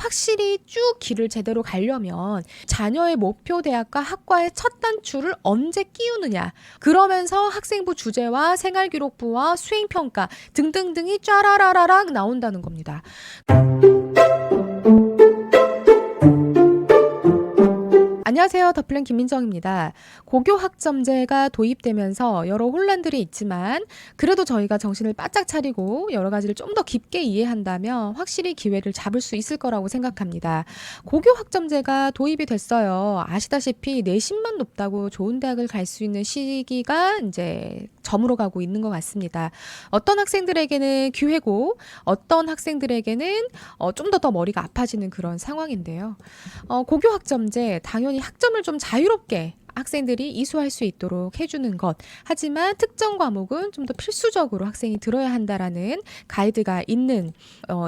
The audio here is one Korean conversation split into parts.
확실히 쭉 길을 제대로 가려면 자녀의 목표 대학과 학과의 첫 단추를 언제 끼우느냐, 그러면서 학생부 주제와 생활기록부와 수행평가 등등등이 쫘라라라락 나온다는 겁니다. 안녕하세요. 더플랜 김민정입니다. 고교 학점제가 도입되면서 여러 혼란들이 있지만 그래도 저희가 정신을 바짝 차리고 여러 가지를 좀 더 깊게 이해한다면 확실히 기회를 잡을 수 있을 거라고 생각합니다. 고교 학점제가 도입이 됐어요. 아시다시피 내신만 높다고 좋은 대학을 갈 수 있는 시기가 이제 저물어 가고 있는 것 같습니다. 어떤 학생들에게는 기회고 어떤 학생들에게는 좀 더 머리가 아파지는 그런 상황인데요. 고교 학점제 당연히 학점을 좀 자유롭게 학생들이 이수할 수 있도록 해주는 것. 하지만 특정 과목은 좀 더 필수적으로 학생이 들어야 한다라는 가이드가 있는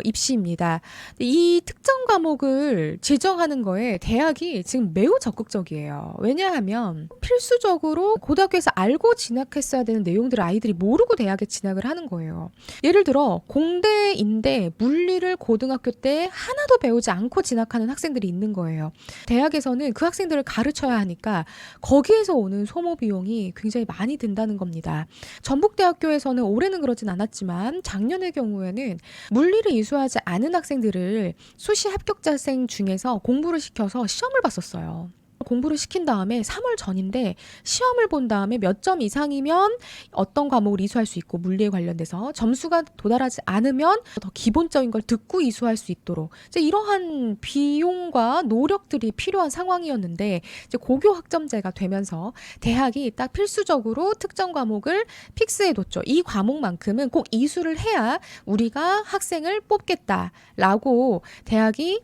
입시입니다. 이 특정 과목을 지정하는 거에 대학이 지금 매우 적극적이에요. 왜냐하면 필수적으로 고등학교에서 알고 진학했어야 되는 내용들을 아이들이 모르고 대학에 진학을 하는 거예요. 예를 들어 공대인데 물리를 고등학교 때 하나도 배우지 않고 진학하는 학생들이 있는 거예요. 대학에서는 그 학생들을 가르쳐야 하니까 거기에서 오는 소모 비용이 굉장히 많이 든다는 겁니다. 전북대학교에서는 올해는 그러진 않았지만 작년의 경우에는 물리를 이수하지 않은 학생들을 수시 합격자생 중에서 공부를 시켜서 시험을 봤었어요. 공부를 시킨 다음에 3월 전인데 시험을 본 다음에 몇 점 이상이면 어떤 과목을 이수할 수 있고 물리에 관련돼서 점수가 도달하지 않으면 더 기본적인 걸 듣고 이수할 수 있도록 이제 이러한 비용과 노력들이 필요한 상황이었는데 이제 고교 학점제가 되면서 대학이 딱 필수적으로 특정 과목을 픽스해뒀죠. 이 과목만큼은 꼭 이수를 해야 우리가 학생을 뽑겠다라고 대학이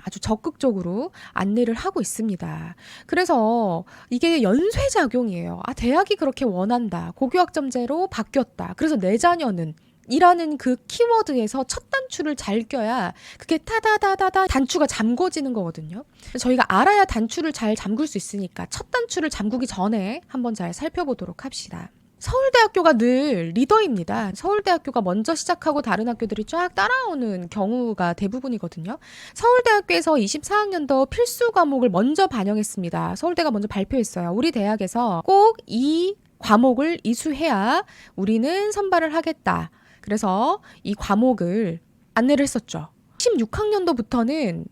아주 적극적으로 안내를 하고 있습니다. 그래서 이게 연쇄작용이에요. 대학이 그렇게 원한다. 고교학점제로 바뀌었다. 그래서 내 자녀는 이라는 그 키워드에서 첫 단추를 잘 껴야 그게 타다다다다 단추가 잠궈지는 거거든요. 저희가 알아야 단추를 잘 잠글 수 있으니까 첫 단추를 잠그기 전에 한번 잘 살펴보도록 합시다. 서울대학교가 늘 리더입니다. 서울대학교가 먼저 시작하고 다른 학교들이 쫙 따라오는 경우가 대부분이거든요. 서울대학교에서 24학년도 필수 과목을 먼저 반영했습니다. 서울대가 먼저 발표했어요. 우리 대학에서 꼭 이 과목을 이수해야 우리는 선발을 하겠다. 그래서 이 과목을 안내를 했었죠. 16학년도부터는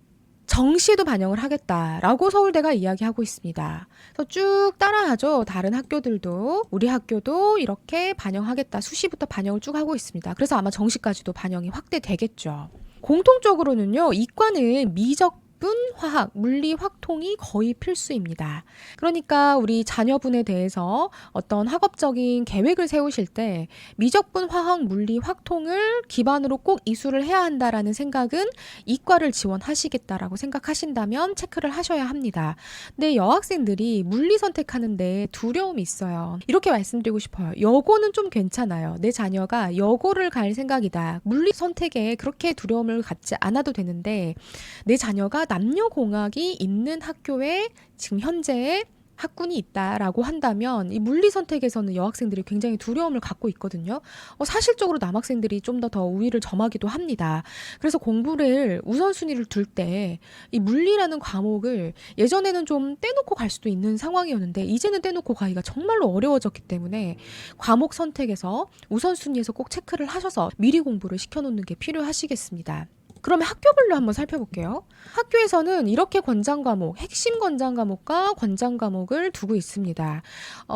정시에도 반영을 하겠다라고 서울대가 이야기하고 있습니다. 그래서 쭉 따라하죠. 다른 학교들도 우리 학교도 이렇게 반영하겠다. 수시부터 반영을 쭉 하고 있습니다. 그래서 아마 정시까지도 반영이 확대되겠죠. 공통적으로는요. 이과는 미적분, 화학, 물리, 확통이 거의 필수입니다. 그러니까 우리 자녀분에 대해서 어떤 학업적인 계획을 세우실 때 미적분, 화학, 물리, 확통을 기반으로 꼭 이수를 해야 한다라는 생각은 이과를 지원하시겠다라고 생각하신다면 체크를 하셔야 합니다. 근데 여학생들이 물리 선택하는데 두려움이 있어요. 이렇게 말씀드리고 싶어요. 여고는 좀 괜찮아요. 내 자녀가 여고를 갈 생각이다. 물리 선택에 그렇게 두려움을 갖지 않아도 되는데 내 자녀가 남녀공학이 있는 학교에 지금 현재 학군이 있다라고 한다면 이 물리 선택에서는 여학생들이 굉장히 두려움을 갖고 있거든요. 사실적으로 남학생들이 좀 더 우위를 점하기도 합니다. 그래서 공부를 우선순위를 둘 때 이 물리라는 과목을 예전에는 좀 떼놓고 갈 수도 있는 상황이었는데 이제는 떼놓고 가기가 정말로 어려워졌기 때문에 과목 선택에서 우선순위에서 꼭 체크를 하셔서 미리 공부를 시켜놓는 게 필요하시겠습니다. 그러면 학교별로 한번 살펴볼게요. 학교에서는 이렇게 권장 과목, 핵심 권장 과목과 권장 과목을 두고 있습니다.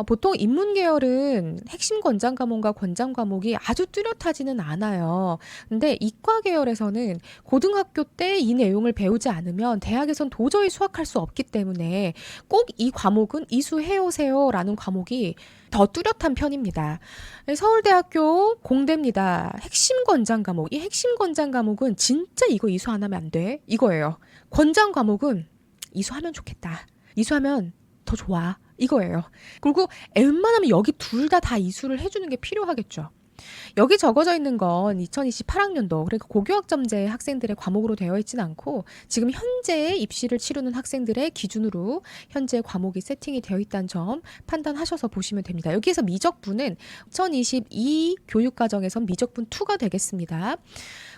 보통 인문 계열은 핵심 권장 과목과 권장 과목이 아주 뚜렷하지는 않아요. 근데 이과 계열에서는 고등학교 때 이 내용을 배우지 않으면 대학에선 도저히 수학할 수 없기 때문에 꼭 이 과목은 이수해오세요 라는 과목이 더 뚜렷한 편입니다. 서울대학교 공대입니다. 핵심 권장 과목. 이 핵심 권장 과목은 진짜 이거 이수 안 하면 안 돼. 이거예요. 권장 과목은 이수하면 좋겠다. 이수하면 더 좋아. 이거예요. 그리고 웬만하면 여기 둘 다 이수를 해주는 게 필요하겠죠. 여기 적어져 있는 건 2028학년도 그러니까 고교학점제 학생들의 과목으로 되어 있지는 않고 지금 현재 입시를 치르는 학생들의 기준으로 현재 과목이 세팅이 되어 있다는 점 판단하셔서 보시면 됩니다. 여기에서 미적분은 2022 교육과정에선 미적분 2가 되겠습니다.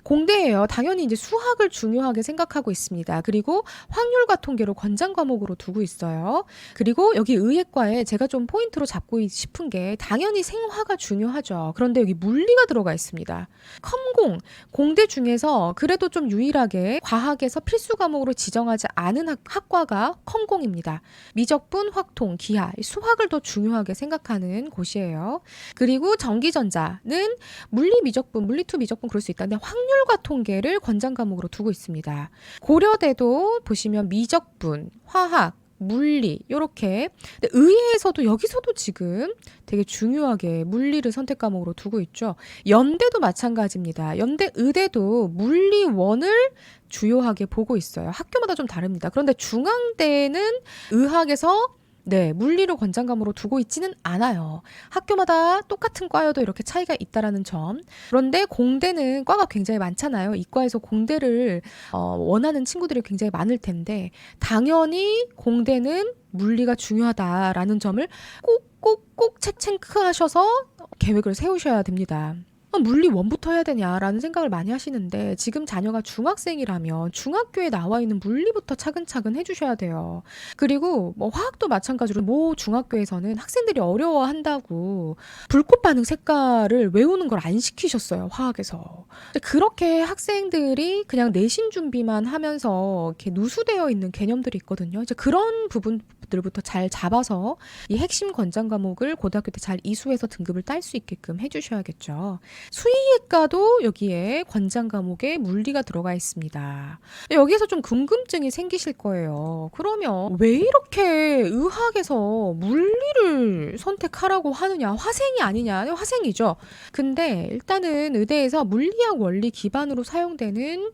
공대예요. 당연히 이제 수학을 중요하게 생각하고 있습니다. 그리고 확률과 통계로 권장 과목으로 두고 있어요. 그리고 여기 의예과에 제가 좀 포인트로 잡고 싶은 게 당연히 생화가 중요하죠. 그런데 여기 물리가 들어가 있습니다. 컴공, 공대 중에서 그래도 좀 유일하게 과학에서 필수 과목으로 지정하지 않은 학과가 컴공입니다. 미적분, 확통, 기하, 수학을 더 중요하게 생각하는 곳이에요. 그리고 전기전자는 물리 미적분, 물리2 미적분 그럴 수 있다. 근데 확률과 통계를 권장 과목으로 두고 있습니다. 고려대도 보시면 미적분, 화학, 물리 이렇게 근데 의예에서도 여기서도 지금 되게 중요하게 물리를 선택 과목으로 두고 있죠. 연대도 마찬가지입니다. 연대 의대도 물리 1을 주요하게 보고 있어요. 학교마다 좀 다릅니다. 그런데 중앙대는 의학에서 물리를 권장과목으로 두고 있지는 않아요. 학교마다 똑같은 과여도 이렇게 차이가 있다라는 점. 그런데 공대는 과가 굉장히 많잖아요. 이과에서 공대를 원하는 친구들이 굉장히 많을 텐데 당연히 공대는 물리가 중요하다라는 점을 꼭 체크하셔서 계획을 세우셔야 됩니다. 물리 1부터 해야 되냐라는 생각을 많이 하시는데 지금 자녀가 중학생이라면 중학교에 나와 있는 물리부터 차근차근 해주셔야 돼요. 그리고 뭐 화학도 마찬가지로 모 중학교에서는 학생들이 어려워한다고 불꽃 반응 색깔을 외우는 걸 안 시키셨어요. 화학에서. 그렇게 학생들이 그냥 내신 준비만 하면서 이렇게 누수되어 있는 개념들이 있거든요. 이제 그런 부분들부터 잘 잡아서 이 핵심 권장 과목을 고등학교 때 잘 이수해서 등급을 딸 수 있게끔 해주셔야겠죠. 수의학과도 여기에 권장 과목에 물리가 들어가 있습니다. 여기에서 좀 궁금증이 생기실 거예요. 그러면 왜 이렇게 의학에서 물리를 선택하라고 하느냐? 화생이 아니냐? 화생이죠. 근데 일단은 의대에서 물리학 원리 기반으로 사용되는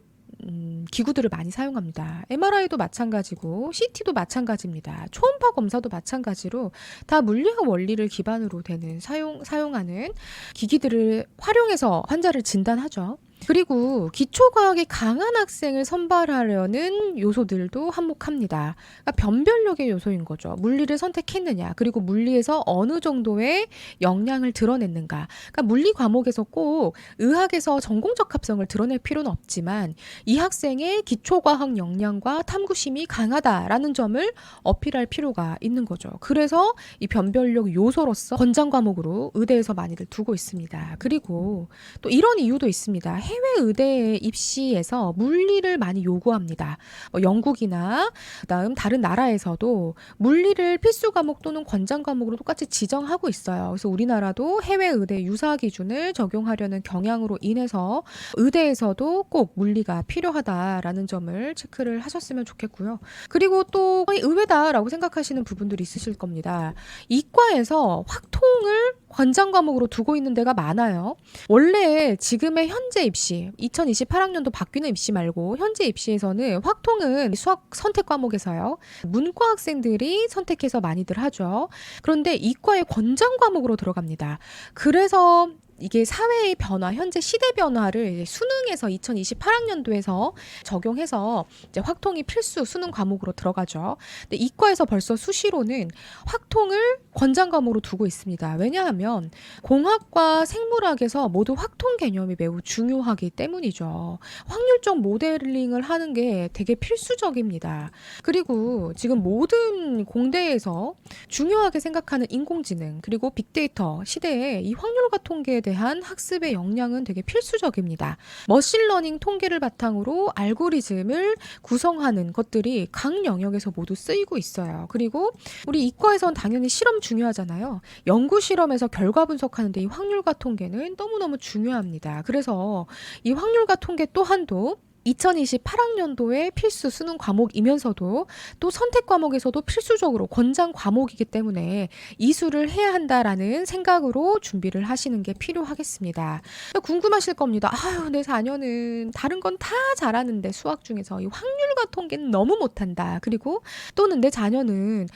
기구들을 많이 사용합니다. MRI도 마찬가지고 CT도 마찬가지입니다. 초음파 검사도 마찬가지로 다 물리학 원리를 기반으로 되는 사용하는 기기들을 활용해서 환자를 진단하죠. 그리고 기초과학이 강한 학생을 선발하려는 요소들도 한몫합니다. 그러니까 변별력의 요소인 거죠. 물리를 선택했느냐, 그리고 물리에서 어느 정도의 역량을 드러냈는가. 그러니까 물리 과목에서 꼭 의학에서 전공적 합성을 드러낼 필요는 없지만 이 학생의 기초과학 역량과 탐구심이 강하다라는 점을 어필할 필요가 있는 거죠. 그래서 이 변별력 요소로서 권장 과목으로 의대에서 많이들 두고 있습니다. 그리고 또 이런 이유도 있습니다. 해외 의대에 입시에서 물리를 많이 요구합니다. 영국이나 그다음 다른 나라에서도 물리를 필수 과목 또는 권장 과목으로 똑같이 지정하고 있어요. 그래서 우리나라도 해외 의대 유사 기준을 적용하려는 경향으로 인해서 의대에서도 꼭 물리가 필요하다라는 점을 체크를 하셨으면 좋겠고요. 그리고 또 의외다라고 생각하시는 부분들이 있으실 겁니다. 이과에서 확통을 권장 과목으로 두고 있는 데가 많아요. 원래 지금의 현재 입시, 2028학년도 바뀌는 입시 말고 현재 입시에서는 확통은 수학 선택 과목에서요. 문과 학생들이 선택해서 많이들 하죠. 그런데 이과의 권장 과목으로 들어갑니다. 그래서 이게 사회의 변화, 현재 시대 변화를 수능에서 2028학년도에서 적용해서 이제 확통이 필수 수능 과목으로 들어가죠. 근데 이과에서 벌써 수시로는 확통을 권장 과목으로 두고 있습니다. 왜냐하면 공학과 생물학에서 모두 확통 개념이 매우 중요하기 때문이죠. 확률적 모델링을 하는 게 되게 필수적입니다. 그리고 지금 모든 공대에서 중요하게 생각하는 인공지능 그리고 빅데이터 시대에 이 확률과 통계에 대한 학습의 역량은 되게 필수적입니다. 머신러닝 통계를 바탕으로 알고리즘을 구성하는 것들이 각 영역에서 모두 쓰이고 있어요. 그리고 우리 이과에선 당연히 실험 중요하잖아요. 연구 실험에서 결과 분석하는데 이 확률과 통계는 너무너무 중요합니다. 그래서 이 확률과 통계 또한도 2028학년도의 필수 수능 과목이면서도 또 선택 과목에서도 필수적으로 권장 과목이기 때문에 이수를 해야 한다라는 생각으로 준비를 하시는 게 필요하겠습니다. 궁금하실 겁니다. 아유, 내 자녀는 다른 건 다 잘하는데 수학 중에서 이 확률과 통계는 너무 못한다. 그리고 또는 내 자녀는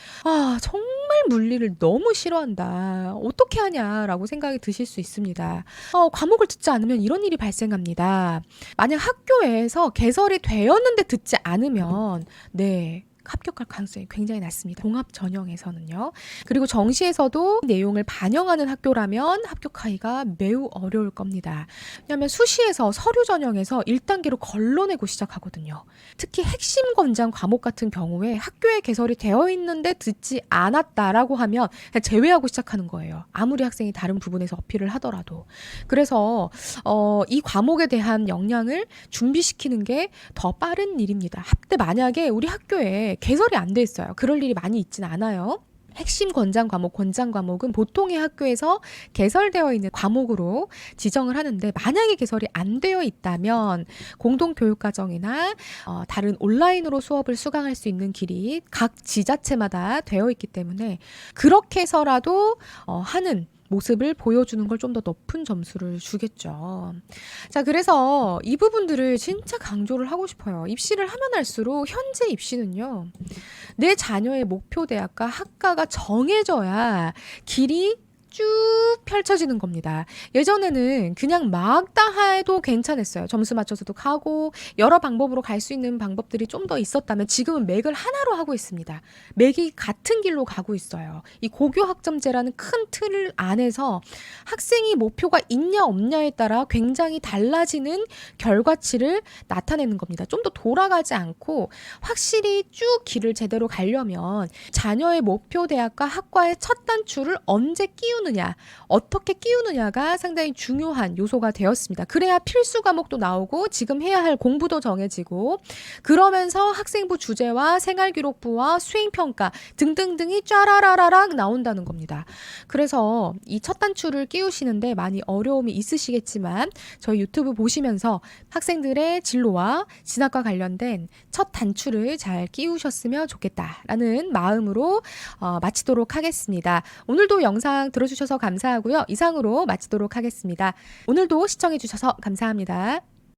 정말 물리를 너무 싫어한다. 어떻게 하냐라고 생각이 드실 수 있습니다. 과목을 듣지 않으면 이런 일이 발생합니다. 만약 학교에서 개설이 되었는데 듣지 않으면 합격할 가능성이 굉장히 낮습니다. 종합 전형에서는요. 그리고 정시에서도 내용을 반영하는 학교라면 합격하기가 매우 어려울 겁니다. 왜냐하면 수시에서 서류 전형에서 1단계로 걸러내고 시작하거든요. 특히 핵심 권장 과목 같은 경우에 학교에 개설이 되어 있는데 듣지 않았다라고 하면 그냥 제외하고 시작하는 거예요. 아무리 학생이 다른 부분에서 어필을 하더라도. 그래서 이 과목에 대한 역량을 준비시키는 게 더 빠른 일입니다. 근데 만약에 우리 학교에 개설이 안 돼 있어요. 그럴 일이 많이 있진 않아요. 핵심 권장 과목은 보통의 학교에서 개설되어 있는 과목으로 지정을 하는데 만약에 개설이 안 되어 있다면 공동교육과정이나 다른 온라인으로 수업을 수강할 수 있는 길이 각 지자체마다 되어 있기 때문에 그렇게 해서라도 하는 모습을 보여주는 걸 좀 더 높은 점수를 주겠죠. 자, 그래서 이 부분들을 진짜 강조를 하고 싶어요. 입시를 하면 할수록 현재 입시는요. 내 자녀의 목표 대학과 학과가 정해져야 길이 쭉 펼쳐지는 겁니다. 예전에는 그냥 막 다 해도 괜찮았어요. 점수 맞춰서도 가고 여러 방법으로 갈 수 있는 방법들이 좀 더 있었다면 지금은 맥을 하나로 하고 있습니다. 맥이 같은 길로 가고 있어요. 이 고교 학점제라는 큰 틀 안에서 학생이 목표가 있냐 없냐에 따라 굉장히 달라지는 결과치를 나타내는 겁니다. 좀 더 돌아가지 않고 확실히 쭉 길을 제대로 가려면 자녀의 목표 대학과 학과의 첫 단추를 언제 끼우느냐, 어떻게 끼우느냐가 상당히 중요한 요소가 되었습니다. 그래야 필수 과목도 나오고 지금 해야 할 공부도 정해지고 그러면서 학생부 주제와 생활기록부와 수행평가 등등등이 쫘라라라락 나온다는 겁니다. 그래서 이 첫 단추를 끼우시는데 많이 어려움이 있으시겠지만 저희 유튜브 보시면서 학생들의 진로와 진학과 관련된 첫 단추를 잘 끼우셨으면 좋겠다라는 마음으로 마치도록 하겠습니다. 오늘도 영상 들어주셔서 감사하고요. 이상으로 마치도록 하겠습니다. 오늘도 시청해주셔서 감사합니다.